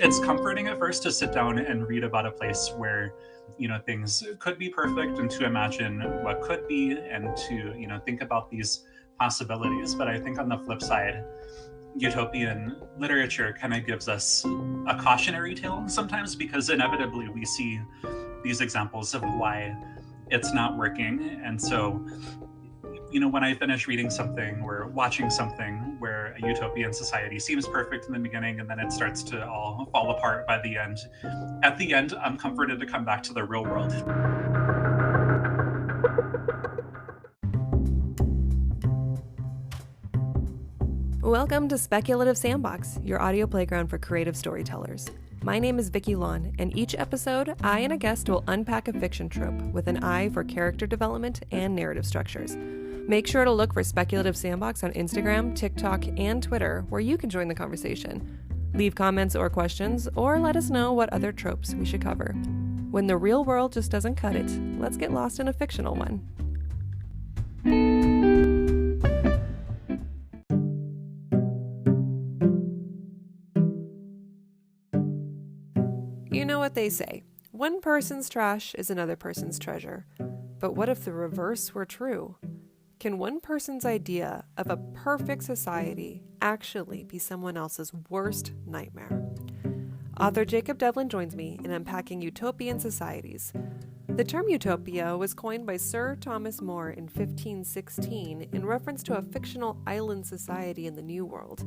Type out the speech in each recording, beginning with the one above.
it's comforting at first to sit down and read about a place where, things could be perfect, and to imagine what could be, and to, think about these possibilities. But I think on the flip side, utopian literature kind of gives us a cautionary tale sometimes, because inevitably we see these examples of why it's not working. And so, when I finish reading something or watching something where a utopian society seems perfect in the beginning and then it starts to all fall apart by the end, at the end, I'm comforted to come back to the real world. Welcome to Speculative Sandbox, your audio playground for creative storytellers. My name is Vickie Lan, and each episode, I and a guest will unpack a fiction trope with an eye for character development and narrative structures. Make sure to look for Speculative Sandbox on Instagram, TikTok, and Twitter, where you can join the conversation. Leave comments or questions, or let us know what other tropes we should cover. When the real world just doesn't cut it, let's get lost in a fictional one. You know what they say, one person's trash is another person's treasure. But what if the reverse were true? Can one person's idea of a perfect society actually be someone else's worst nightmare? Author Jacob Devlin joins me in unpacking utopian societies. The term utopia was coined by Sir Thomas More in 1516 in reference to a fictional island society in the New World.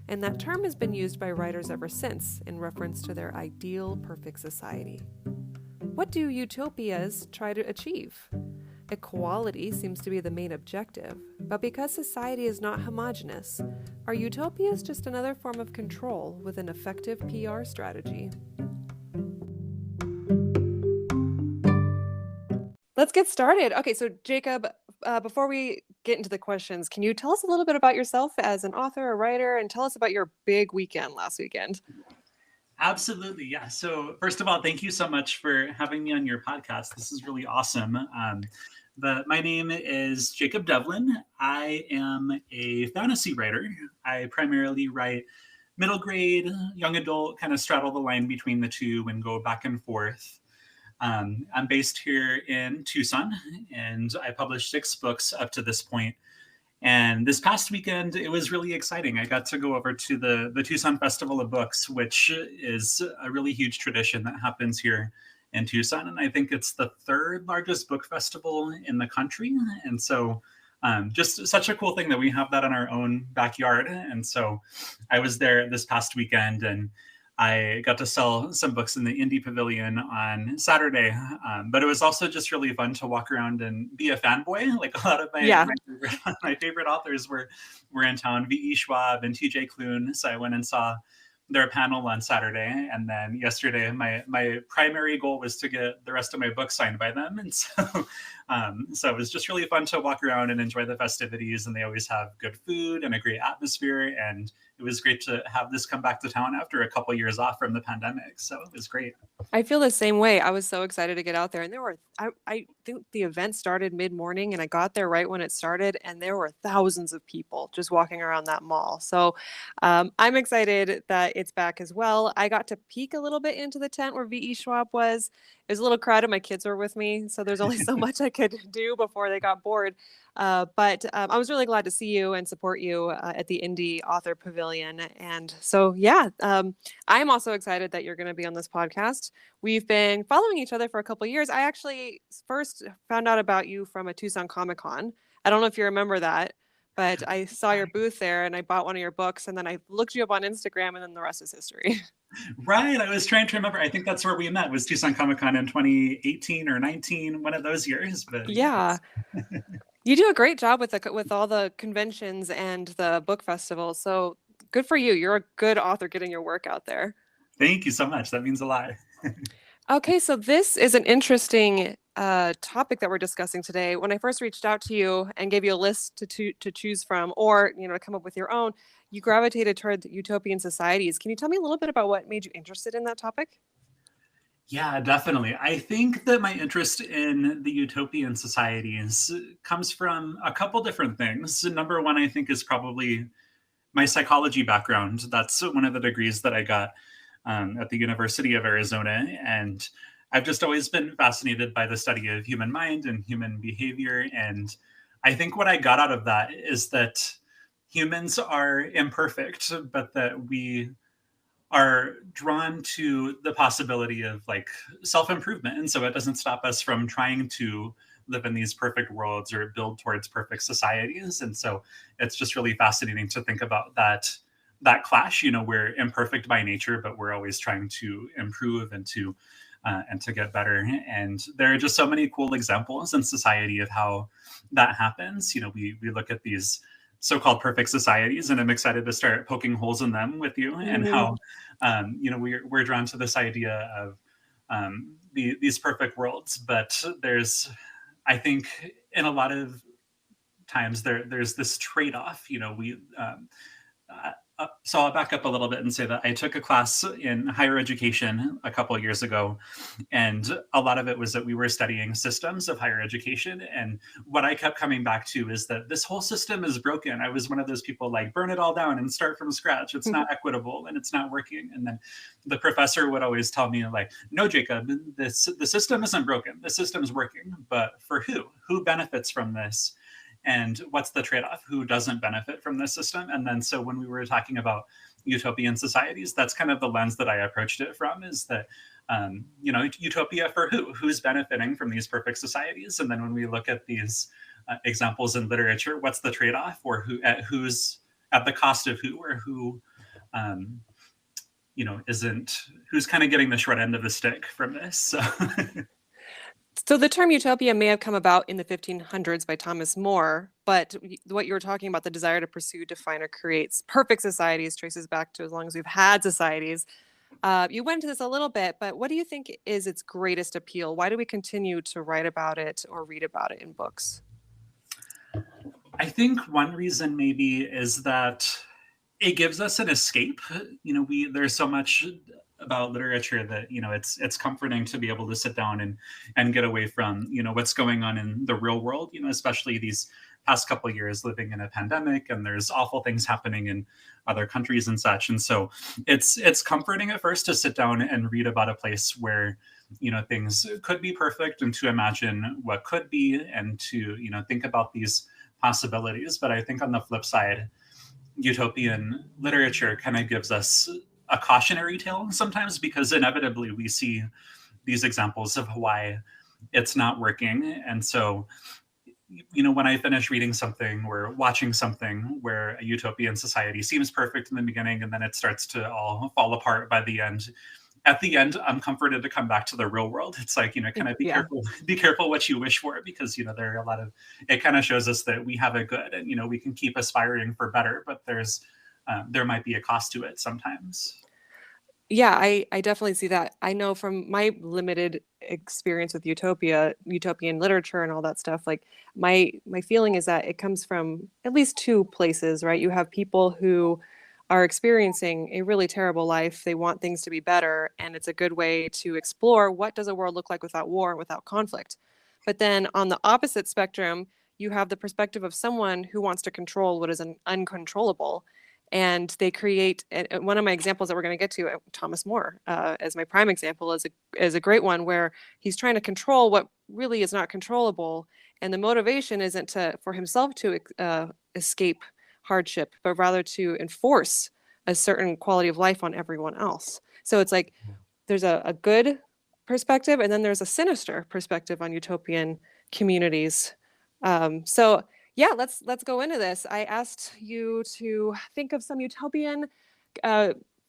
And that term has been used by writers ever since in reference to their ideal perfect society. What do utopias try to achieve? Equality seems to be the main objective, but because society is not homogeneous, are utopias just another form of control with an effective PR strategy? Let's get started. Okay, so Jacob, before we get into the questions, can you tell us a little bit about yourself as an author, a writer, and tell us about your big weekend last weekend? Absolutely, yeah. So first of all, thank you so much for having me on your podcast. This is really awesome. My name is Jacob Devlin. I am a fantasy writer. I primarily write middle grade, young adult, kind of straddle the line between the two and go back and forth. I'm based here in Tucson, and I published 6 books up to this point. And this past weekend, it was really exciting. I got to go over to the Tucson Festival of Books, which is a really huge tradition that happens here in Tucson. And I think it's the 3rd largest book festival in the country. And so just such a cool thing that we have that in our own backyard. And so I was there this past weekend, and I got to sell some books in the Indie Pavilion on Saturday, but it was also just really fun to walk around and be a fanboy. Like a lot of my favorite authors were in town, Vickie Schwab and TJ Klune. So I went and saw their panel on Saturday, and then yesterday my primary goal was to get the rest of my books signed by them. And so it was just really fun to walk around and enjoy the festivities, and they always have good food and a great atmosphere, and it was great to have this come back to town after a couple of years off from the pandemic. So it was great. I feel the same way. I was so excited to get out there, and I think the event started mid-morning, and I got there right when it started, and there were thousands of people just walking around that mall. So I'm excited that it's back as well. I got to peek a little bit into the tent where Vickie Schwab was. It was a little crowded. My kids were with me, so there's only so much I could do before they got bored. But I was really glad to see you and support you at the Indie Author Pavilion. And so, yeah, I'm also excited that you're going to be on this podcast. We've been following each other for a couple of years. I actually first found out about you from a Tucson Comic-Con. I don't know if you remember that, but I saw your booth there and I bought one of your books, and then I looked you up on Instagram, and then the rest is history. Right. I was trying to remember. I think that's where we met, was Tucson Comic-Con in 2018 or 19, one of those years. But yeah. You do a great job with all the conventions and the book festivals. So good for you. You're a good author getting your work out there. Thank you so much. That means a lot. Okay, so this is an interesting topic that we're discussing today. When I first reached out to you and gave you a list to choose from, or to come up with your own, you gravitated toward utopian societies. Can you tell me a little bit about what made you interested in that topic? Yeah, definitely. I think that my interest in the utopian societies comes from a couple different things. Number one, I think, is probably my psychology background. That's one of the degrees that I got at the University of Arizona. And I've just always been fascinated by the study of human mind and human behavior. And I think what I got out of that is that humans are imperfect, but that we are drawn to the possibility of like self-improvement. And so it doesn't stop us from trying to live in these perfect worlds or build towards perfect societies. And so it's just really fascinating to think about that clash. We're imperfect by nature, but we're always trying to improve and to get better. And there are just so many cool examples in society of how that happens. We look at these so-called perfect societies, and I'm excited to start poking holes in them with you, and how we're drawn to this idea of these perfect worlds. But I think in a lot of times there's this trade-off. So I'll back up a little bit and say that I took a class in higher education a couple of years ago, and a lot of it was that we were studying systems of higher education. And what I kept coming back to is that this whole system is broken. I was one of those people like, burn it all down and start from scratch. It's not equitable and it's not working. And then the professor would always tell me like, no, Jacob, the system isn't broken. The system's working, but for who? Who benefits from this? And what's the trade-off? Who doesn't benefit from this system? And then so when we were talking about utopian societies, that's kind of the lens that I approached it from, is that, utopia for who? Who's benefiting from these perfect societies? And then when we look at these examples in literature, what's the trade-off, or who's at the cost of who, or who who's kind of getting the short end of the stick from this? So the term utopia may have come about in the 1500s by Thomas More, but what you were talking about, the desire to pursue, define, or create perfect societies, traces back to as long as we've had societies. You went into this a little bit, but what do you think is its greatest appeal? Why do we continue to write about it or read about it in books? I think one reason maybe is that it gives us an escape. There's so much about literature that it's comforting to be able to sit down and get away from what's going on in the real world, especially these past couple of years living in a pandemic, and there's awful things happening in other countries and such. And so it's comforting at first to sit down and read about a place where things could be perfect, and to imagine what could be, and to think about these possibilities. But I think on the flip side, utopian literature kind of gives us a cautionary tale sometimes, because inevitably we see these examples of why it's not working. And so, when I finish reading something or watching something where a utopian society seems perfect in the beginning, and then it starts to all fall apart by the end, at the end, I'm comforted to come back to the real world. It's like, kind of be careful what you wish for, because, there are a lot of, it kind of shows us that we have it good, and, we can keep aspiring for better, but there might be a cost to it sometimes. Yeah, I definitely see that. I know from my limited experience with utopian literature and all that stuff, like my feeling is that it comes from at least two places, right? You have people who are experiencing a really terrible life. They want things to be better, and it's a good way to explore what does a world look like without war and without conflict. But then on the opposite spectrum, you have the perspective of someone who wants to control what is uncontrollable. And they create, and one of my examples that we're going to get to, Thomas More, as my prime example, is a great one, where he's trying to control what really is not controllable. And the motivation isn't for himself to escape hardship, but rather to enforce a certain quality of life on everyone else. So it's like there's a good perspective, and then there's a sinister perspective on utopian communities. So yeah, let's go into this. I asked you to think of some utopian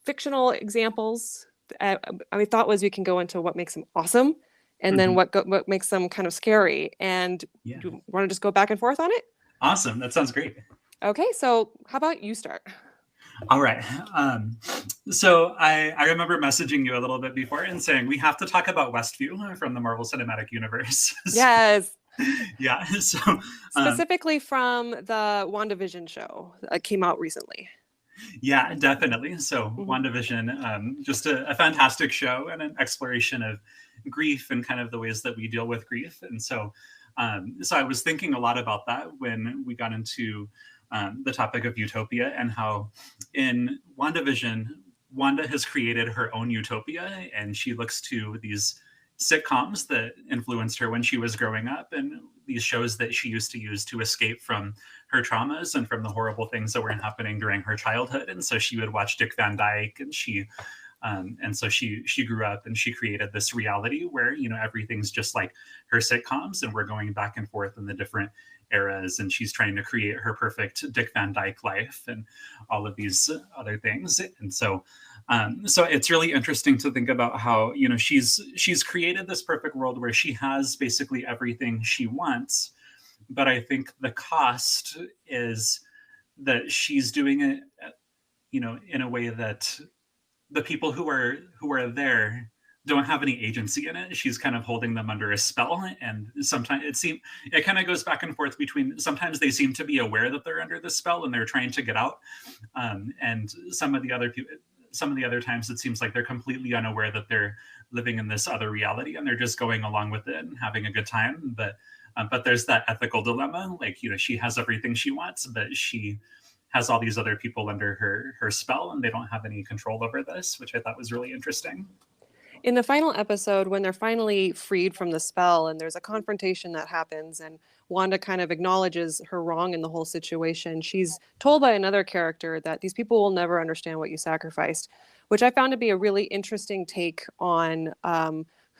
fictional examples. My thought was we can go into what makes them awesome, and then what makes them kind of scary. And do you want to just go back and forth on it? Awesome. That sounds great. Okay, so how about you start? All right. So I remember messaging you a little bit before and saying we have to talk about Westview from the Marvel Cinematic Universe. Yes. Yeah. So specifically from the WandaVision show that came out recently. Yeah, definitely. So WandaVision, just a fantastic show, and an exploration of grief and kind of the ways that we deal with grief. And so I was thinking a lot about that when we got into the topic of utopia, and how in WandaVision, Wanda has created her own utopia, and she looks to these sitcoms that influenced her when she was growing up, and these shows that she used to use to escape from her traumas and from the horrible things that were happening during her childhood. And so she would watch Dick Van Dyke, and so she grew up and she created this reality where, you know, everything's just like her sitcoms, and we're going back and forth in the different eras, and she's trying to create her perfect Dick Van Dyke life and all of these other things. And so it's really interesting to think about how, you know, she's created this perfect world where she has basically everything she wants, but I think the cost is that she's doing it, you know, in a way that the people who are there don't have any agency in it. She's kind of holding them under a spell, and sometimes it kind of goes back and forth between, sometimes they seem to be aware that they're under the spell and they're trying to get out, and some of the other times it seems like they're completely unaware that they're living in this other reality and they're just going along with it and having a good time. But there's that ethical dilemma, like, you know, she has everything she wants, but she has all these other people under her spell, and they don't have any control over this, which I thought was really interesting. In the final episode, when they're finally freed from the spell and there's a confrontation that happens and Wanda kind of acknowledges her wrong in the whole situation, she's told by another character that these people will never understand what you sacrificed, which I found to be a really interesting take on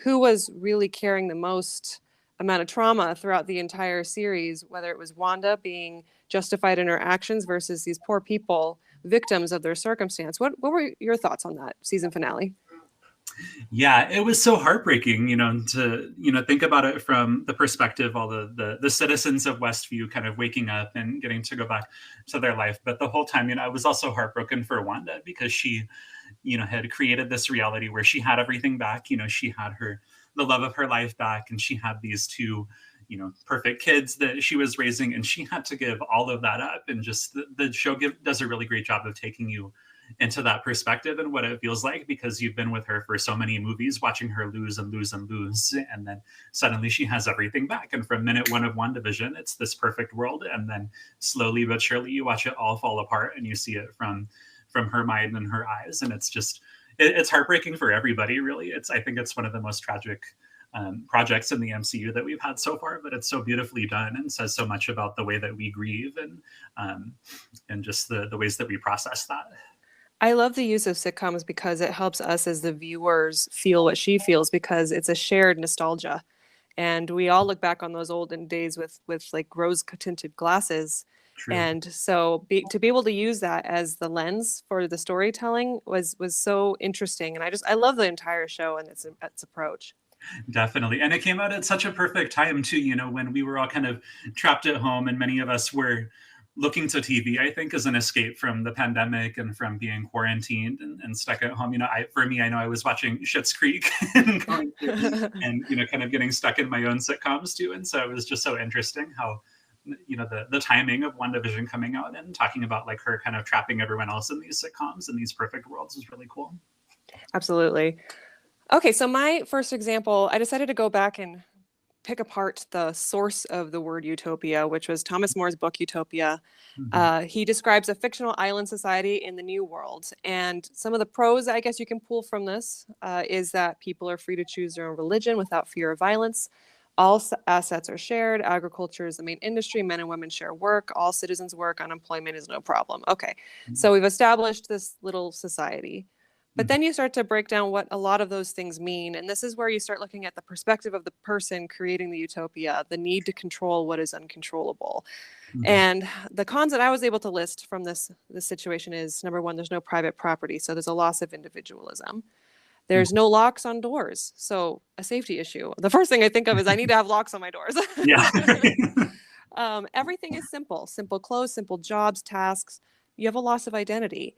who was really carrying the most amount of trauma throughout the entire series, whether it was Wanda being justified in her actions versus these poor people, victims of their circumstance. What were your thoughts on that season finale? Yeah, it was so heartbreaking, you know, to, you know, think about it from the perspective, all the citizens of Westview kind of waking up and getting to go back to their life. But the whole time, you know, I was also heartbroken for Wanda because she, you know, had created this reality where she had everything back. You know, she had the love of her life back, and she had these two, you know, perfect kids that she was raising, and she had to give all of that up. And just the show does a really great job of taking you into that perspective and what it feels like, because you've been with her for so many movies, watching her lose and lose and lose, and then suddenly she has everything back. And from minute one of WandaVision, it's this perfect world, and then slowly but surely you watch it all fall apart, and you see it from her mind and her eyes, and it's just it's heartbreaking for everybody, really. I think it's one of the most tragic projects in the MCU that we've had so far, but it's so beautifully done and says so much about the way that we grieve and just the ways that we process that. I love the use of sitcoms because it helps us as the viewers feel what she feels, because it's a shared nostalgia. And we all look back on those olden days with like rose tinted glasses. True. And so to be able to use that as the lens for the storytelling was so interesting. And I love the entire show and its approach. Definitely. And it came out at such a perfect time too, you know, when we were all kind of trapped at home, and many of us were looking to TV, I think, as an escape from the pandemic and from being quarantined and stuck at home. You know, for me, I know I was watching Schitt's Creek and going through, and, you know, kind of getting stuck in my own sitcoms too. And so it was just so interesting how, you know, the timing of WandaVision coming out and talking about like her kind of trapping everyone else in these sitcoms and these perfect worlds was really cool. Absolutely. Okay, so my first example, I decided to go back and pick apart the source of the word utopia, which was Thomas More's book, Utopia. Mm-hmm. He describes a fictional island society in the New World. And some of the pros, I guess you can pull from this, is that people are free to choose their own religion without fear of violence. All assets are shared. Agriculture is the main industry. Men and women share work. All citizens work. Unemployment is no problem. Okay, so we've established this little society. But then you start to break down what a lot of those things mean. And this is where you start looking at the perspective of the person creating the utopia, the need to control what is uncontrollable. Mm-hmm. And the cons that I was able to list from this situation is, number one, there's no private property. So there's a loss of individualism. There's no locks on doors. So a safety issue. The first thing I think of is I need to have locks on my doors. Yeah. Everything is simple clothes, simple jobs, tasks. You have a loss of identity,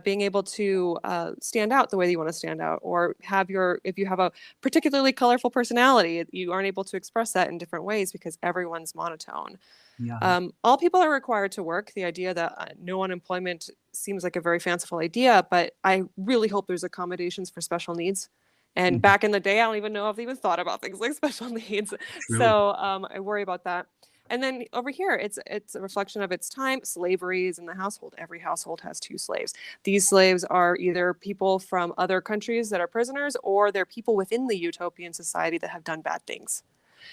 being able to stand out the way that you want to stand out, or if you have a particularly colorful personality, you aren't able to express that in different ways because everyone's monotone. Yeah. All people are required to work. The idea that no unemployment seems like a very fanciful idea, but I really hope there's accommodations for special needs. And back in the day, I don't even know if they even thought about things like special needs. True. So I worry about that. And then over here, it's a reflection of its time. Slavery is in the household. Every household has 2 slaves. These slaves are either people from other countries that are prisoners, or they're people within the utopian society that have done bad things.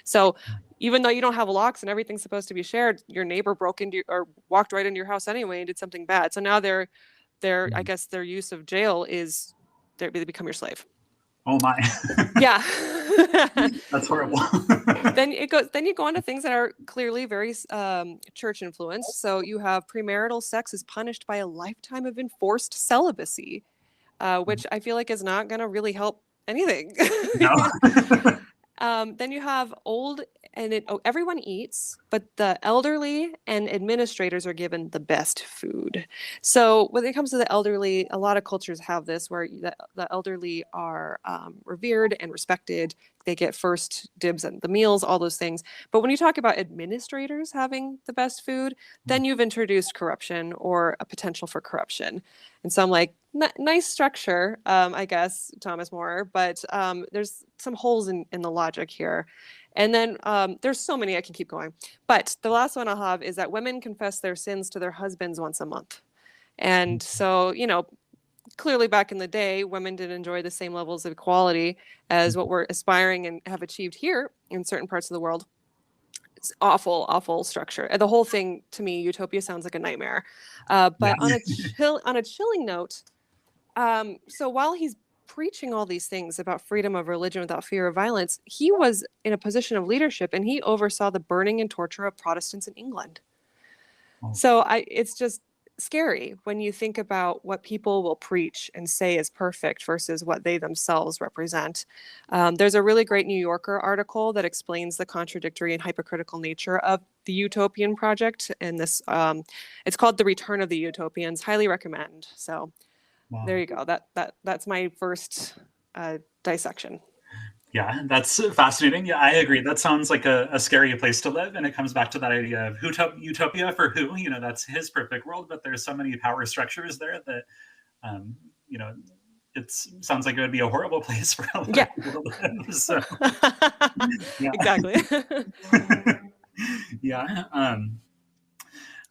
So even though you don't have locks and everything's supposed to be shared, your neighbor broke into or walked right into your house anyway and did something bad. So now I guess their use of jail is they become your slave. Oh my. Yeah. That's horrible. Then you go on to things that are clearly very church influenced. So you have premarital sex is punished by a lifetime of enforced celibacy, which I feel like is not going to really help anything. No. Then you have everyone eats, but the elderly and administrators are given the best food. So when it comes to the elderly, a lot of cultures have this where the elderly are revered and respected. They get first dibs on the meals, all those things. But when you talk about administrators having the best food, then you've introduced corruption or a potential for corruption. And so I'm like, nice structure, I guess, Thomas More, but there's some holes in the logic here. And then there's so many, I can keep going. But the last one I'll have is that women confess their sins to their husbands once a month. And so, clearly back in the day, women didn't enjoy the same levels of equality as what we're aspiring and have achieved here in certain parts of the world. It's awful structure. And the whole thing, to me, Utopia sounds like a nightmare. But on a chilling note, so while he's preaching all these things about freedom of religion without fear of violence, he was in a position of leadership and he oversaw the burning and torture of Protestants in England. So it's just scary when you think about what people will preach and say is perfect versus what they themselves represent. There's a really great New Yorker article that explains the contradictory and hypocritical nature of the Utopian project. And this, it's called The Return of the Utopians. Highly recommend. So there you go. That's my first dissection. Yeah, that's fascinating. Yeah, I agree. That sounds like a scary place to live. And it comes back to that idea of utopia for who, that's his perfect world. But there's so many power structures there that, it sounds like it would be a horrible place for a lot of people to live. So, yeah. Exactly. Yeah.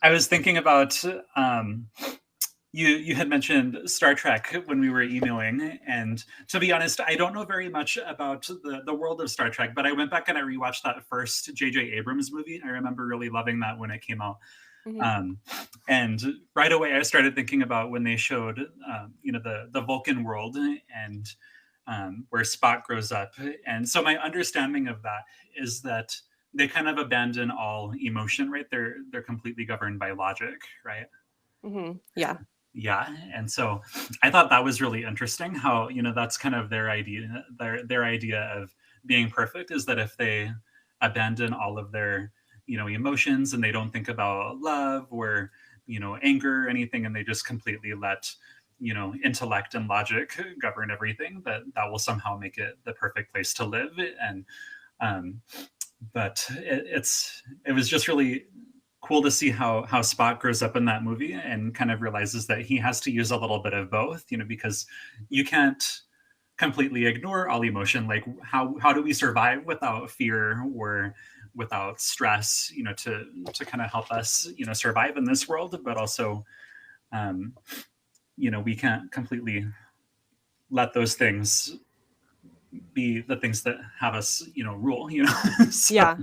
I was thinking about, you had mentioned Star Trek when we were emailing, and to be honest, I don't know very much about the world of Star Trek, but I went back and I rewatched that first J.J. Abrams movie. I remember really loving that when it came out. And right away I started thinking about when they showed, the Vulcan world and where Spock grows up. And so my understanding of that is that they kind of abandon all emotion, right? They're completely governed by logic, right? Yeah. Yeah, and so I thought that was really interesting how, that's kind of their idea, their idea of being perfect is that if they abandon all of their, emotions and they don't think about love or, anger or anything, and they just completely let, intellect and logic govern everything, that will somehow make it the perfect place to live. And but it was just really cool to see how Spock grows up in that movie and kind of realizes that he has to use a little bit of both, because you can't completely ignore all emotion. Like how do we survive without fear or without stress, to kind of help us, survive in this world, but also, we can't completely let those things be the things that have us, rule, So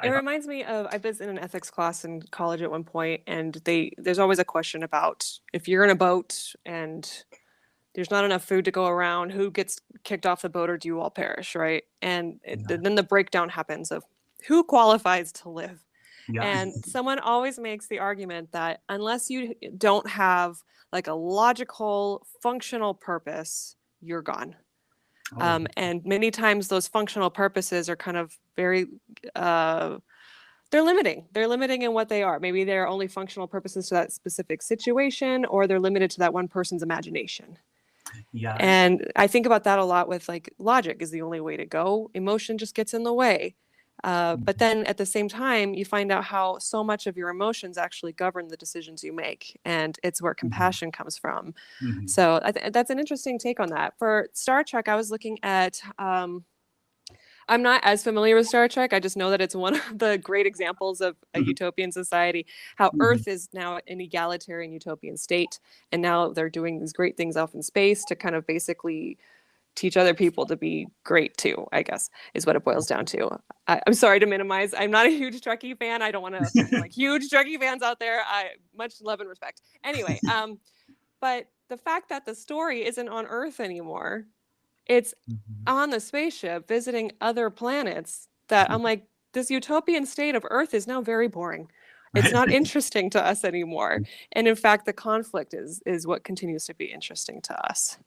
it reminds me of, I was in an ethics class in college at one point, and there's always a question about if you're in a boat and there's not enough food to go around, who gets kicked off the boat or do you all perish, right? And then the breakdown happens of who qualifies to live. And someone always makes the argument that unless you don't have like a logical, functional purpose, you're gone. And many times those functional purposes are kind of very, they're limiting. They're limiting in what they are. Maybe they're only functional purposes to that specific situation, or they're limited to that one person's imagination. Yeah. And I think about that a lot with like logic is the only way to go. Emotion just gets in the way. But then at the same time, you find out how so much of your emotions actually govern the decisions you make. And it's where compassion comes from. So that's an interesting take on that. For Star Trek, I was looking at I'm not as familiar with Star Trek. I just know that it's one of the great examples of a Mhm. utopian society, how Mhm. Earth is now an egalitarian utopian state. And now they're doing these great things off in space to kind of basically teach other people to be great too, I guess, is what it boils down to. I'm sorry to minimize. I'm not a huge Trekkie fan. I don't want to offend like huge Trekkie fans out there. I much love and respect. Anyway, but the fact that the story isn't on Earth anymore, it's Mhm. on the spaceship visiting other planets that I'm like, this utopian state of Earth is now very boring. It's Right. not interesting to us anymore. And in fact, the conflict is what continues to be interesting to us.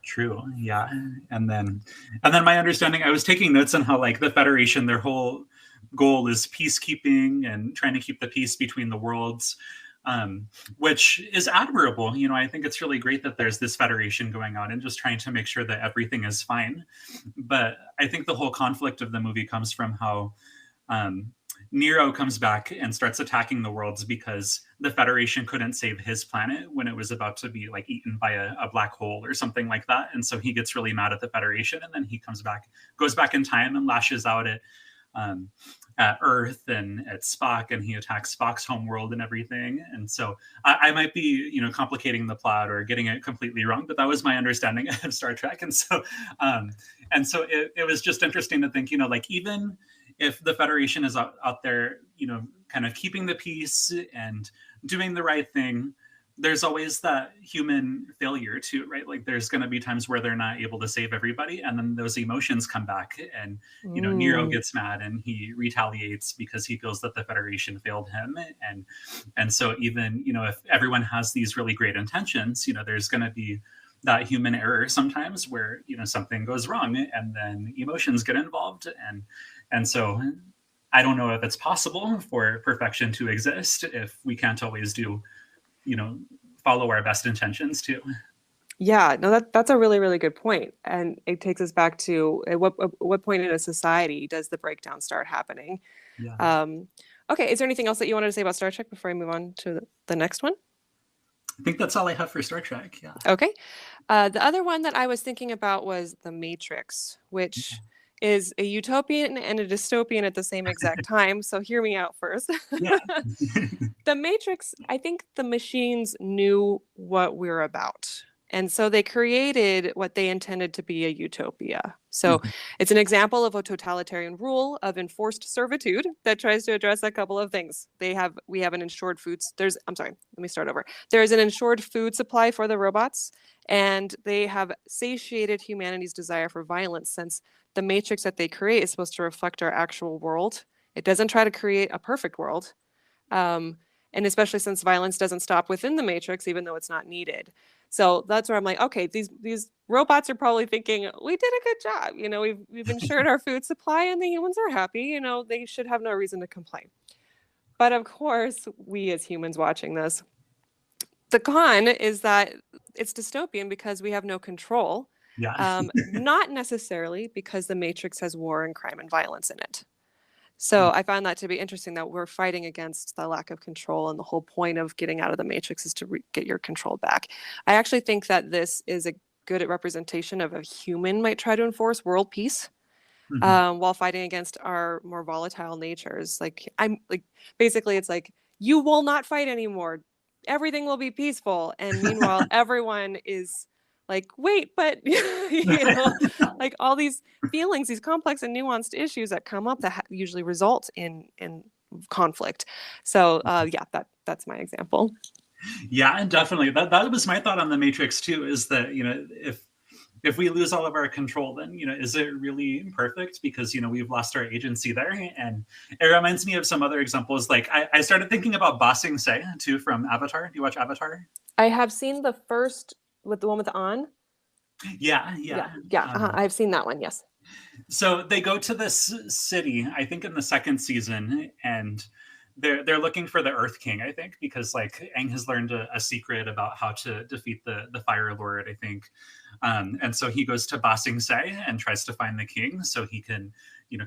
True. Yeah. And then and then my understanding, I was taking notes on how like the Federation, their whole goal is peacekeeping and trying to keep the peace between the worlds. Which is admirable. I think it's really great that there's this federation going on and just trying to make sure that everything is fine. But I think the whole conflict of the movie comes from how um, Nero comes back and starts attacking the worlds because the Federation couldn't save his planet when it was about to be like eaten by a black hole or something like that. And so he gets really mad at the Federation, and then he comes back, goes back in time, and lashes out um, at Earth and at Spock, and he attacks Spock's homeworld and everything. And so I might be, complicating the plot or getting it completely wrong, but that was my understanding of Star Trek. And so it was just interesting to think, like even if the Federation is out there, kind of keeping the peace and doing the right thing, there's always that human failure too, right? Like there's going to be times where they're not able to save everybody, and then those emotions come back, and Nero Mm. gets mad and he retaliates because he feels that the Federation failed him, and so even if everyone has these really great intentions, there's going to be that human error sometimes where something goes wrong, and then emotions get involved, and so I don't know if it's possible for perfection to exist if we can't always do you know follow our best intentions too. Yeah, no, that's a really, really good point. And it takes us back to at what point in a society does the breakdown start happening? Yeah, Um, okay, is there anything else that you wanted to say about Star Trek before I move on to the next one? I think that's all I have for Star Trek. Yeah. Okay. The other one that I was thinking about was The Matrix, which is a utopian and a dystopian at the same exact time. So hear me out first. Yeah. The Matrix, I think the machines knew what we're about. And so they created what they intended to be a utopia. So it's an example of a totalitarian rule of enforced servitude that tries to address a couple of things. We have an insured foods. I'm sorry, let me start over. There is an insured food supply for the robots, and they have satiated humanity's desire for violence since the matrix that they create is supposed to reflect our actual world. It doesn't try to create a perfect world. Um, and especially since violence doesn't stop within the matrix, even though it's not needed. So that's where I'm like, okay, these robots are probably thinking we did a good job. We've ensured our food supply, and the humans are happy. They should have no reason to complain. But of course, we as humans watching this, the con is that it's dystopian because we have no control. Yeah. Not necessarily because the matrix has war and crime and violence in it. So I found that to be interesting that we're fighting against the lack of control, and the whole point of getting out of the matrix is to get your control back. I actually think that this is a good representation of a human might try to enforce world peace Mhm. while fighting against our more volatile natures. Basically, it's like you will not fight anymore. Everything will be peaceful, and meanwhile, everyone is like, wait, but like all these feelings, these complex and nuanced issues that come up that usually result in conflict. So yeah, that's my example. Yeah, and definitely that was my thought on the Matrix too. Is that if we lose all of our control, then is it really perfect? Because we've lost our agency there, and it reminds me of some other examples. Like I started thinking about Bossing Say too from Avatar. Do you watch Avatar? I have seen the first with the one with the on. Yeah, Yeah, yeah. yeah, I've seen that one. Yes. So they go to this city, I think in the second season, and they're looking for the Earth King, I think, because like Aang has learned a secret about how to defeat the Fire Lord, I think. And so he goes to Ba Sing Se and tries to find the king so he can,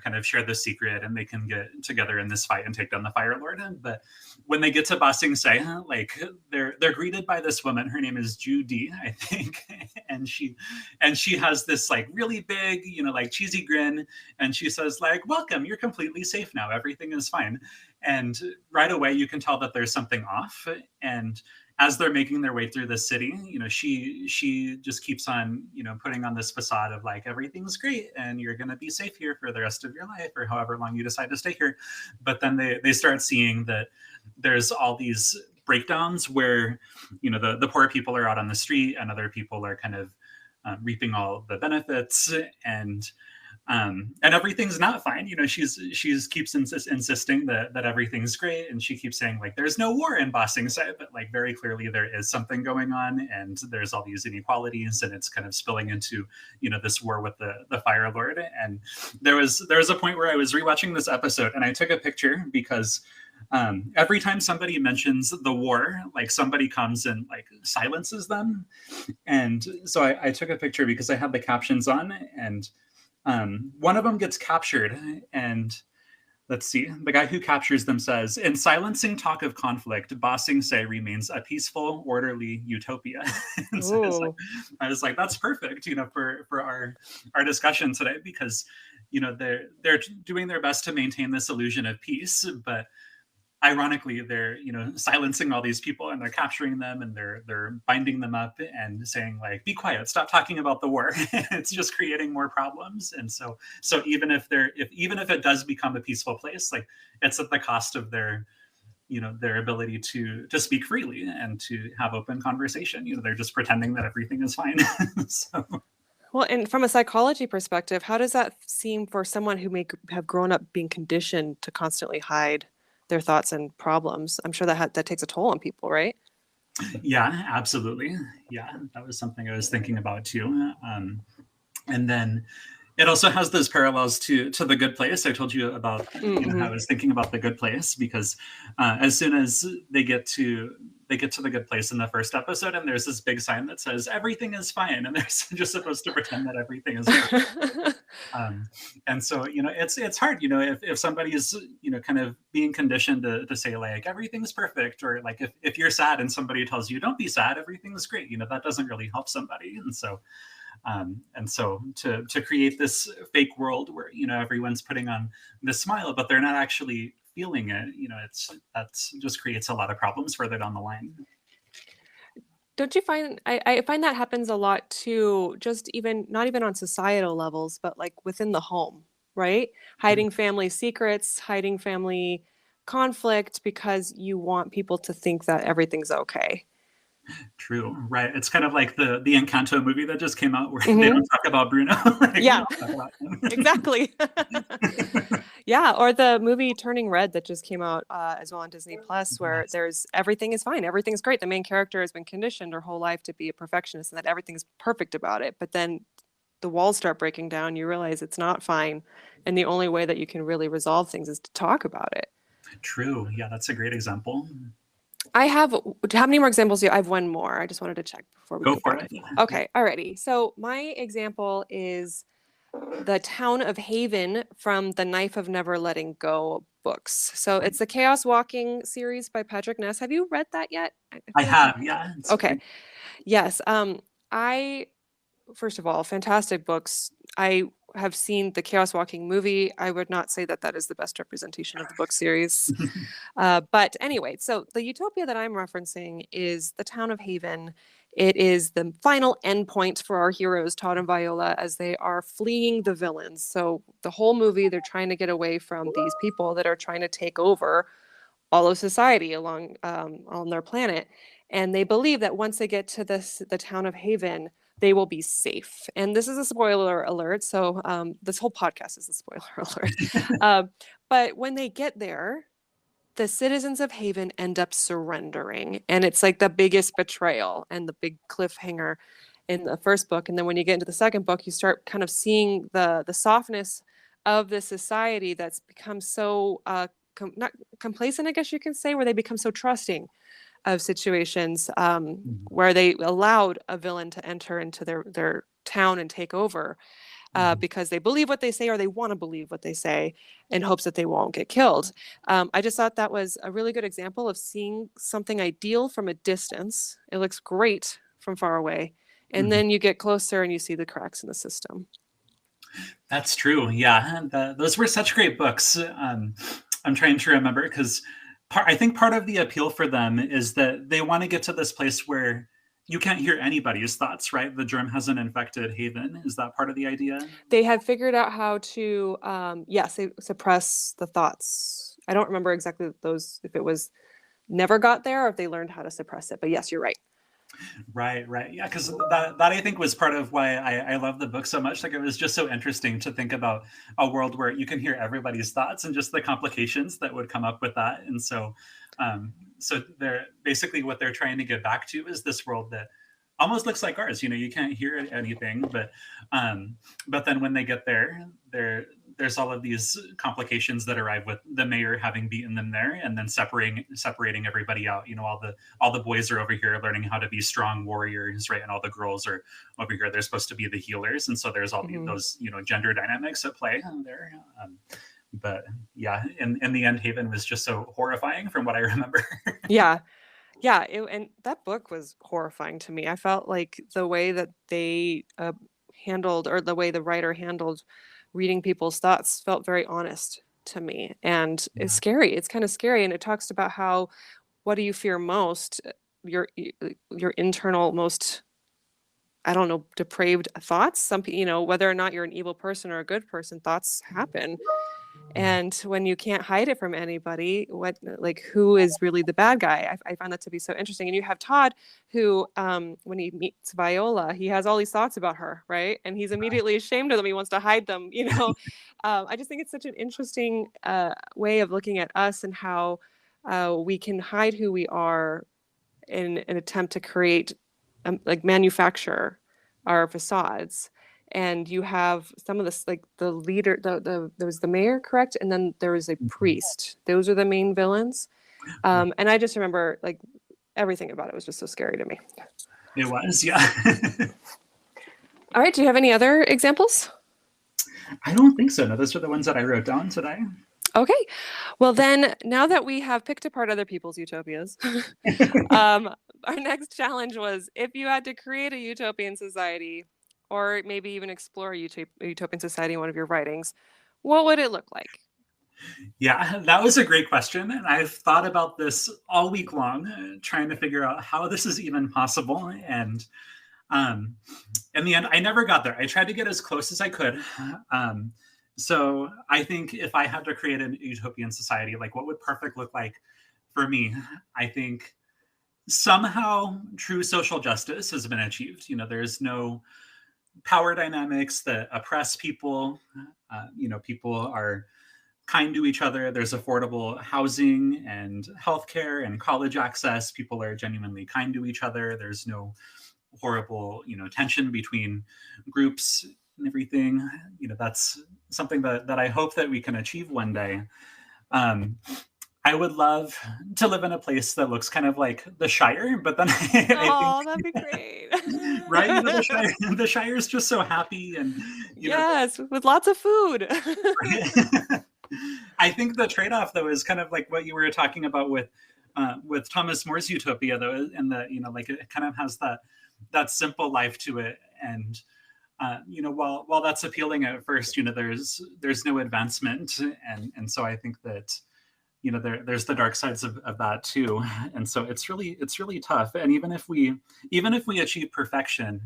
kind of share the secret and they can get together in this fight and take down the Fire Lord. But when they get to Ba Sing Se, like they're greeted by this woman. Her name is Ju Di, I think, and she has this like really big, like cheesy grin, and she says like, "Welcome, you're completely safe now. Everything is fine." And right away, you can tell that there's something off. And as they're making their way through the city, she just keeps on, putting on this facade of like, everything's great and you're going to be safe here for the rest of your life or however long you decide to stay here. But then they start seeing that there's all these breakdowns where, the poor people are out on the street and other people are kind of reaping all the benefits, and everything's not fine. She's keeps insisting that everything's great, and she keeps saying like there's no war in Ba Sing Se, but like very clearly there is something going on, and there's all these inequalities, and it's kind of spilling into this war with the Fire Lord. And there was a point where I was rewatching this episode, and I took a picture because every time somebody mentions the war, like somebody comes and like silences them, and so I took a picture because I had the captions on, and one of them gets captured, and let's see, the guy who captures them says, "In silencing talk of conflict, Ba Sing Se remains a peaceful, orderly utopia." And so I was like, that's perfect, for our discussion today, because they're doing their best to maintain this illusion of peace, but ironically, they're silencing all these people, and they're capturing them, and they're binding them up and saying like, "Be quiet, stop talking about the war." It's just creating more problems. And so even if it does become a peaceful place, like it's at the cost of their ability to speak freely and to have open conversation. They're just pretending that everything is fine. So. Well, and from a psychology perspective, how does that seem for someone who may have grown up being conditioned to constantly hide their thoughts and problems? I'm sure that takes a toll on people, right? Yeah, absolutely. Yeah, that was something I was thinking about too. And then it also has those parallels to The Good Place. I told you about how I was thinking about The Good Place, because as soon as they get to The Good Place in the first episode, and there's this big sign that says everything is fine, and they're just supposed to pretend that everything is fine. And so it's hard, if somebody is kind of being conditioned to say like everything's perfect, or like if you're sad and somebody tells you don't be sad, everything's great, that doesn't really help somebody. And so to create this fake world where everyone's putting on this smile, but they're not actually feeling it, that's just creates a lot of problems further down the line. Don't you find I find that happens a lot too, just not even on societal levels, but like within the home, right? Hiding family secrets, hiding family conflict because you want people to think that everything's okay. True, right? It's kind of like the Encanto movie that just came out, where they don't talk about Bruno. Like, yeah, about exactly. Yeah, or the movie Turning Red that just came out as well on Disney Plus, where there's everything is fine, everything's great. The main character has been conditioned her whole life to be a perfectionist and that everything's perfect about it. But then the walls start breaking down. You realize it's not fine, and the only way that you can really resolve things is to talk about it. True. Yeah, that's a great example. How many more examples do you? I have one more. I just wanted to check before we go for it. Okay, alrighty. So my example is the town of Haven from the Knife of Never Letting Go books. So it's the Chaos Walking series by Patrick Ness. Have you read that yet? I have, yeah. Okay. Yes. First of all, fantastic books. I have seen the Chaos Walking movie. I would not say that is the best representation of the book series. But anyway, so the utopia that I'm referencing is the town of Haven. It is the final endpoint for our heroes, Todd and Viola, as they are fleeing the villains. So the whole movie, they're trying to get away from these people that are trying to take over all of society on their planet. And they believe that once they get to the town of Haven, they will be safe. And this is a spoiler alert. So this whole podcast is a spoiler alert. But when they get there, the citizens of Haven end up surrendering. And it's like the biggest betrayal and the big cliffhanger in the first book. And then when you get into the second book, you start kind of seeing the softness of the society that's become so not complacent, I guess you can say, where they become so trusting of situations, Mhm. where they allowed a villain to enter into their town and take over, Mhm. because they believe what they say, or they want to believe what they say, in hopes that they won't get killed. I just thought that was a really good example of seeing something ideal from a distance. It looks great from far away, and Mhm. then you get closer and you see the cracks in the system. That's true. Yeah, those were such great books. I'm trying to remember because I think part of the appeal for them is that they want to get to this place where you can't hear anybody's thoughts, right? The germ hasn't infected Haven. Is that part of the idea? They had figured out how to, yes, they suppress the thoughts. I don't remember exactly those, if it was never got there or if they learned how to suppress it. But yes, you're right. Right, right. Yeah, because that I think was part of why I love the book so much. Like it was just so interesting to think about a world where you can hear everybody's thoughts and just the complications that would come up with that. And so they're basically what they're trying to get back to is this world that almost looks like ours. You can't hear anything, but then when they get there's all of these complications that arrive with the mayor having beaten them there and then separating everybody out. All the boys are over here learning how to be strong warriors, right? And all the girls are over here. They're supposed to be the healers, and so there's all Hmm. those gender dynamics at play there. But yeah, in the end, Haven was just so horrifying from what I remember. Yeah. Yeah. And that book was horrifying to me. I felt like the way that they handled, or the way the writer handled reading people's thoughts, felt very honest to me. And it's Yeah. scary. It's kind of scary. And it talks about how, what do you fear most? Your internal most, I don't know, depraved thoughts. Whether or not you're an evil person or a good person, thoughts happen. Yeah. And when you can't hide it from anybody, who is really the bad guy? I find that to be so interesting. And you have Todd, who, when he meets Viola, he has all these thoughts about her, right? And he's immediately ashamed of them. He wants to hide them. I just think it's such an interesting way of looking at us, and how we can hide who we are in an attempt to create, manufacture our facades. And you have some of this, like the leader, there was the mayor, correct, and then there was a Mhm. priest. Those are the main villains. Right. And I just remember, like, everything about it was just so scary to me. It was, yeah. All right, do you have any other examples? I don't think so. No, those are the ones that I wrote down today. Okay, well then, now that we have picked apart other people's utopias, our next challenge was, if you had to create a utopian society, or maybe even explore a utopian society in one of your writings, what would it look like? Yeah, that was a great question. And I've thought about this all week long, trying to figure out how this is even possible. And um, in the end, I never got there. I tried to get as close as I could. Um, so I think if I had to create a utopian society, like what would perfect look like for me? I think somehow true social justice has been achieved. There's no power dynamics that oppress people. People are kind to each other. There's affordable housing and healthcare and college access. People are genuinely kind to each other. There's no horrible, tension between groups and everything. That's something that I hope that we can achieve one day. Um, I would love to live in a place that looks kind of like the Shire, but then I think Oh, that'd be great. right, the Shire is just so happy, and Yes, with lots of food. I think the trade-off though is kind of like what you were talking about with Thomas More's Utopia though, and like it kind of has that simple life to it, and while that's appealing at first, there's no advancement, and so I think that there's the dark sides of that too, and so it's really tough. And even if we achieve perfection,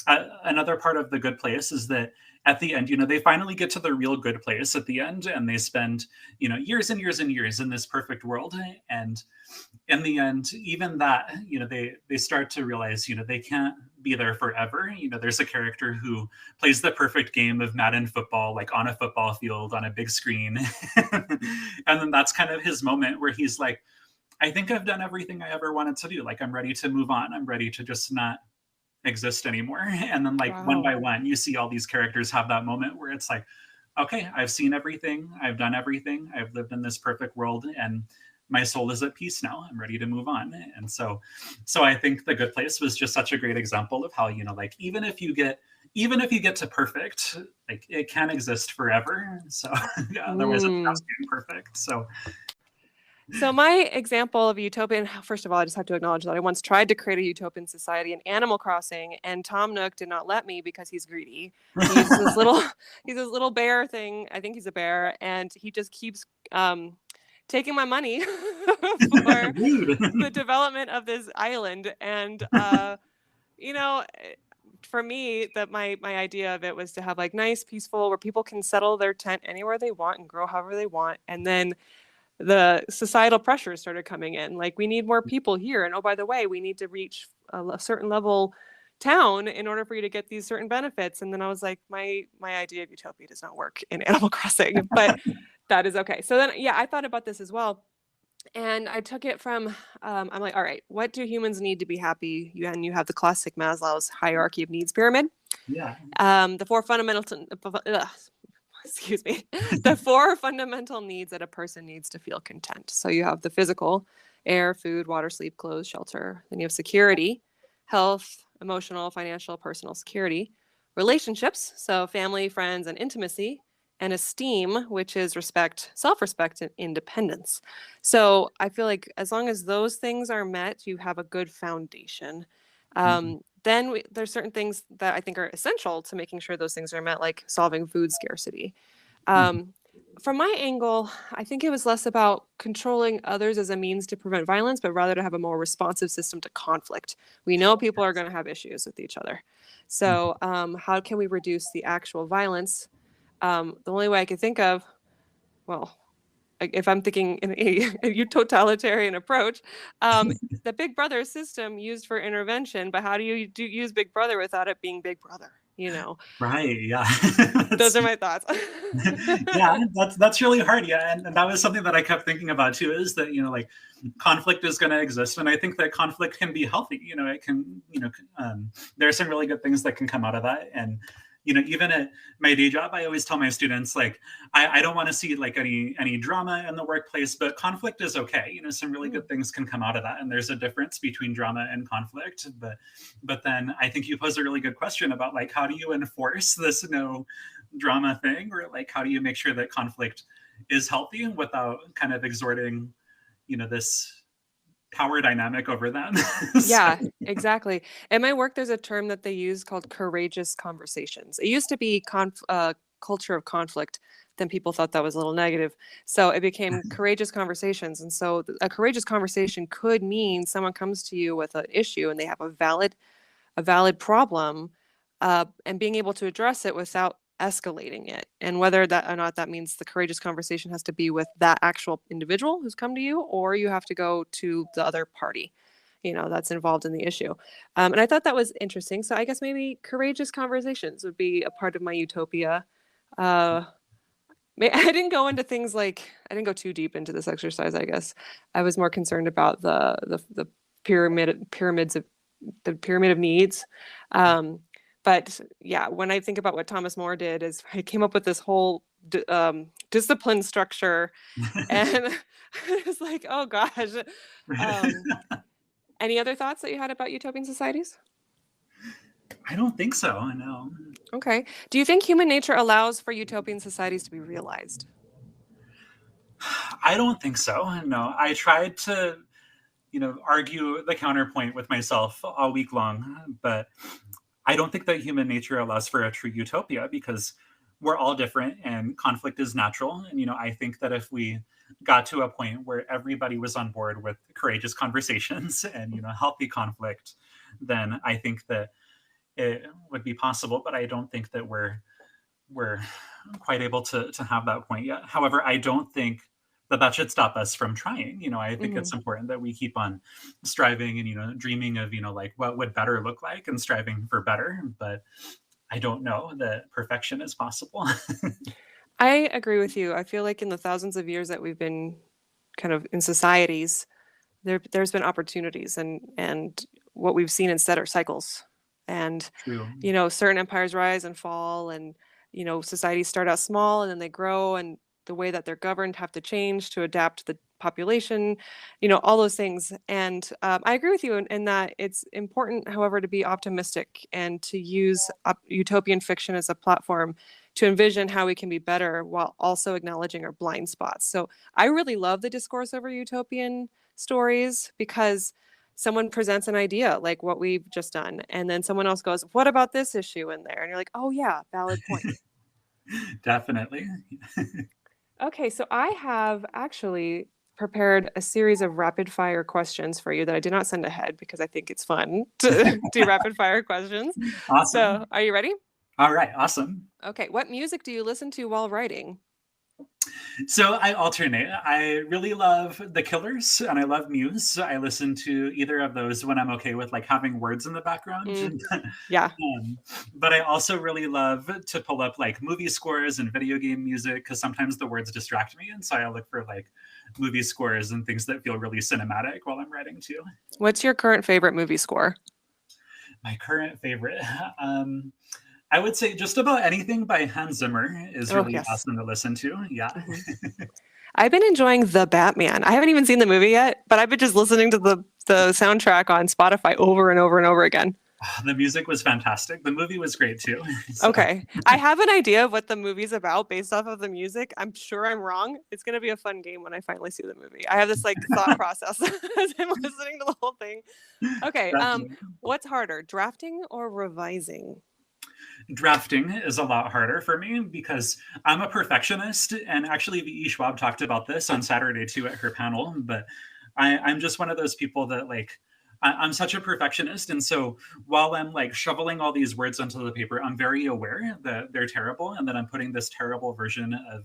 another part of the good place is that at the end, they finally get to the real good place at the end, and they spend years and years and years in this perfect world, and in the end, even that, they start to realize, they can't be there forever. There's a character who plays the perfect game of Madden football, like on a football field on a big screen. And then that's kind of his moment where he's like, I think I've done everything I ever wanted to do. Like, I'm ready to move on. I'm ready to just not exist anymore. And then, like, one by Wow. one, you see all these characters have that moment where it's like, okay, I've seen everything, I've done everything, I've lived in this perfect world, and my soul is at peace now. I'm ready to move on. And so I think The Good Place was just such a great example of how, like, even if you get to perfect, like, it can exist forever. So otherwise it stops being perfect. So my example of a utopian, first of all, I just have to acknowledge that I once tried to create a utopian society in Animal Crossing, and Tom Nook did not let me because he's greedy. He's this little, he's this little bear thing. I think he's a bear, and he just keeps taking my money for the development of this island. And you know, for me, that my idea of it was to have like nice, peaceful, where people can settle their tent anywhere they want and grow however they want, and then the societal pressures started coming in. Like, we need more people here. And oh, by the way, we need to reach a certain level town in order for you to get these certain benefits. And then I was like, my idea of utopia does not work in Animal Crossing, but that is okay. So then, yeah, I thought about this as well. And I took it from, I'm like, all right, what do humans need to be happy? And you have the classic Maslow's hierarchy of needs pyramid. Yeah. The four fundamental, excuse me, the four fundamental needs that a person needs to feel content. So you have the physical, air, food, water, sleep, clothes, shelter. Then you have security, health, emotional, financial, personal security, relationships, so family, friends, and intimacy, and esteem, which is respect, self-respect, and independence. So I feel like as long as those things are met, you have a good foundation. Then there's certain things that I think are essential to making sure those things are met, like solving food scarcity. From my angle, I think it was less about controlling others as a means to prevent violence, but rather to have a more responsive system to conflict. We know people are going to have issues with each other. So how can we reduce the actual violence? The only way I could think of, well, if I'm thinking in a totalitarian approach, the Big Brother system used for intervention, but how do you use Big Brother without it being Big Brother? Right. Yeah. Those are my thoughts. Yeah, that's really hard. Yeah. And that was something that I kept thinking about too, is that, like, conflict is going to exist. And I think that conflict can be healthy. It can, there are some really good things that can come out of that. And, even at my day job, I always tell my students, like, I don't want to see like any drama in the workplace, but conflict is okay. Some really good things can come out of that. And there's a difference between drama and conflict. But then I think you pose a really good question about, like, how do you enforce this no drama thing, or like, how do you make sure that conflict is healthy without kind of exerting, this power dynamic over them? Yeah, exactly. In my work, there's a term that they use called courageous conversations. It used to be culture of conflict. Then people thought that was a little negative. So it became courageous conversations. And so a courageous conversation could mean someone comes to you with an issue and they have a valid problem, and being able to address it without escalating it. And whether that or not that means the courageous conversation has to be with that actual individual who's come to you, or you have to go to the other party, that's involved in the issue. And I thought that was interesting. So I guess maybe courageous conversations would be a part of my utopia. I didn't go into things like, I didn't go too deep into this exercise, I guess. I was more concerned about the pyramid of needs. But yeah, when I think about what Thomas More did, is I came up with this whole discipline structure, and it's like, oh gosh. Any other thoughts that you had about utopian societies? I don't think so. No. Okay. Do you think human nature allows for utopian societies to be realized? I don't think so. No. I tried to, argue the counterpoint with myself all week long, but I don't think that human nature allows for a true utopia, because we're all different and conflict is natural. And, I think that if we got to a point where everybody was on board with courageous conversations and, healthy conflict, then I think that it would be possible. But I don't think that we're quite able to have that point yet. However, I don't think that should stop us from trying. I think it's important that we keep on striving and, dreaming of, like, what would better look like, and striving for better. But I don't know that perfection is possible. I agree with you. I feel like in the thousands of years that we've been kind of in societies, there's been opportunities, and what we've seen instead are cycles. And True. certain empires rise and fall, and societies start out small and then they grow, and the way that they're governed have to change to adapt to the population, all those things. And I agree with you in that it's important, however, to be optimistic and to use utopian fiction as a platform to envision how we can be better while also acknowledging our blind spots. So I really love the discourse over utopian stories, because someone presents an idea like what we've just done, and then someone else goes, what about this issue in there? And you're like, oh yeah, valid point. Definitely. Okay, so I have actually prepared a series of rapid fire questions for you that I did not send ahead because I think it's fun to do rapid fire questions. Awesome. So are you ready? All right. Awesome. Okay, what music do you listen to while writing? So I alternate. I really love The Killers and I love Muse. I listen to either of those when I'm okay with like having words in the background. Yeah. But I also really love to pull up like movie scores and video game music, because sometimes the words distract me. And so I look for like movie scores and things that feel really cinematic while I'm writing too. What's your current favorite movie score? My current favorite. I would say just about anything by Hans Zimmer is really awesome to listen to. Yeah. I've been enjoying The Batman. I haven't even seen the movie yet, but I've been just listening to the soundtrack on Spotify over and over and over again. The music was fantastic. The movie was great too. So. Okay. I have an idea of what the movie's about based off of the music. I'm sure I'm wrong. It's going to be a fun game when I finally see the movie. I have this like thought process as I'm listening to the whole thing. Okay. What's harder, drafting or revising? Drafting is a lot harder for me because I'm a perfectionist, and actually Vickie Schwab talked about this on Saturday too at her panel, but I'm just one of those people that like, I'm such a perfectionist. And so while I'm like shoveling all these words onto the paper, I'm very aware that they're terrible and that I'm putting this terrible version of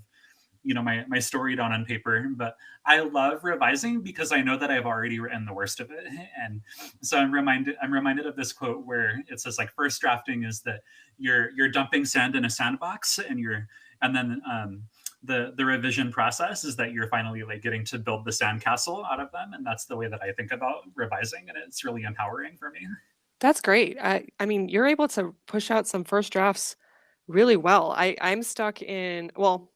my story down on paper. But I love revising because I know that I've already written the worst of it. And so I'm reminded of this quote where it says like, first drafting is that you're dumping sand in a sandbox, and then the revision process is that you're finally like getting to build the sandcastle out of them. And that's the way that I think about revising, and it's really empowering for me. That's great. I mean, you're able to push out some first drafts really well. I'm stuck in, well,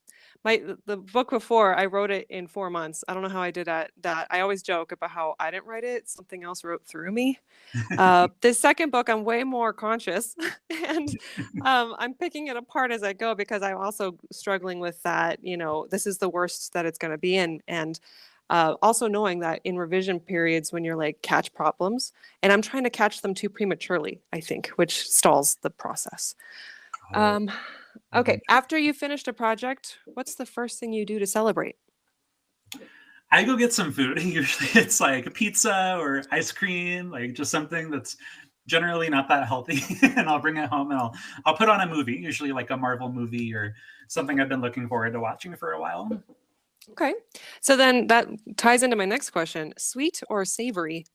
the book before, I wrote it in 4 months. I don't know how I did that. I always joke about how I didn't write it. Something else wrote through me. The second book, I'm way more conscious, and I'm picking it apart as I go, because I'm also struggling with that, this is the worst that it's going to be. And also knowing that in revision periods, when you're like catch problems, and I'm trying to catch them too prematurely, I think, which stalls the process. Okay. After you finished a project, what's the first thing you do to celebrate? I go get some food. Usually it's like pizza or ice cream, like just something that's generally not that healthy. And I'll bring it home and I'll put on a movie, usually like a Marvel movie or something I've been looking forward to watching for a while. Okay. So then that ties into my next question. Sweet or savory?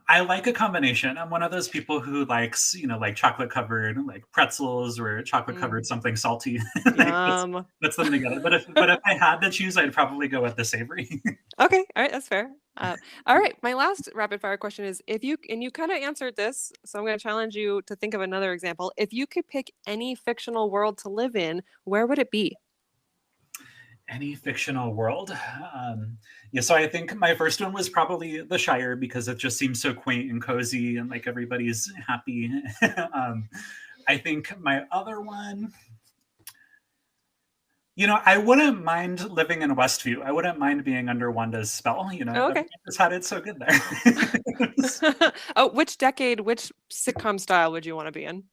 I like a combination. I'm one of those people who likes, like chocolate covered, like pretzels or chocolate covered something salty. Yum. Puts them together. But if I had to choose, I'd probably go with the savory. Okay. All right. That's fair. All right. My last rapid fire question is, and you kind of answered this, so I'm going to challenge you to think of another example. If you could pick any fictional world to live in, where would it be? Any fictional world? So I think my first one was probably the Shire, because it just seems so quaint and cozy and like everybody's happy. I think my other one, I wouldn't mind living in Westview. I wouldn't mind being under Wanda's spell. Okay. Just had it so good there. Oh, which decade, which sitcom style would you want to be in?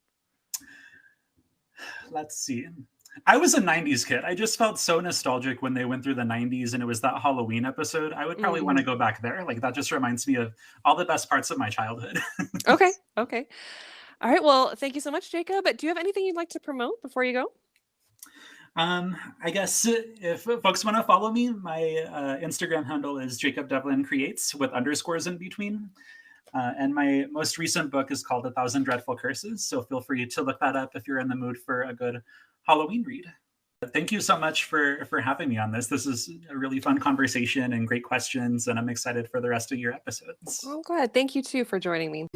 Let's see. I was a 90s kid. I just felt so nostalgic when they went through the 90s and it was that Halloween episode. I would probably want to go back there. Like that just reminds me of all the best parts of my childhood. Okay. All right. Well, thank you so much, Jacob. Do you have anything you'd like to promote before you go? I guess if folks want to follow me, my Instagram handle is Jacob Devlin Creates with underscores in between. And my most recent book is called 1,000 Dreadful Curses. So feel free to look that up if you're in the mood for a good Halloween read. Thank you so much for having me on this. This is a really fun conversation and great questions, and I'm excited for the rest of your episodes. Oh, good. Thank you too for joining me.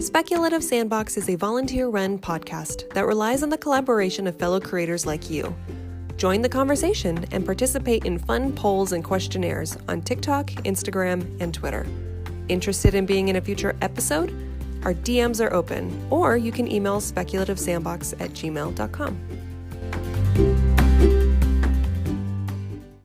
Speculative Sandbox is a volunteer-run podcast that relies on the collaboration of fellow creators like you. Join the conversation and participate in fun polls and questionnaires on TikTok, Instagram, and Twitter. Interested in being in a future episode? Our DMs are open, or you can email speculativesandbox@gmail.com.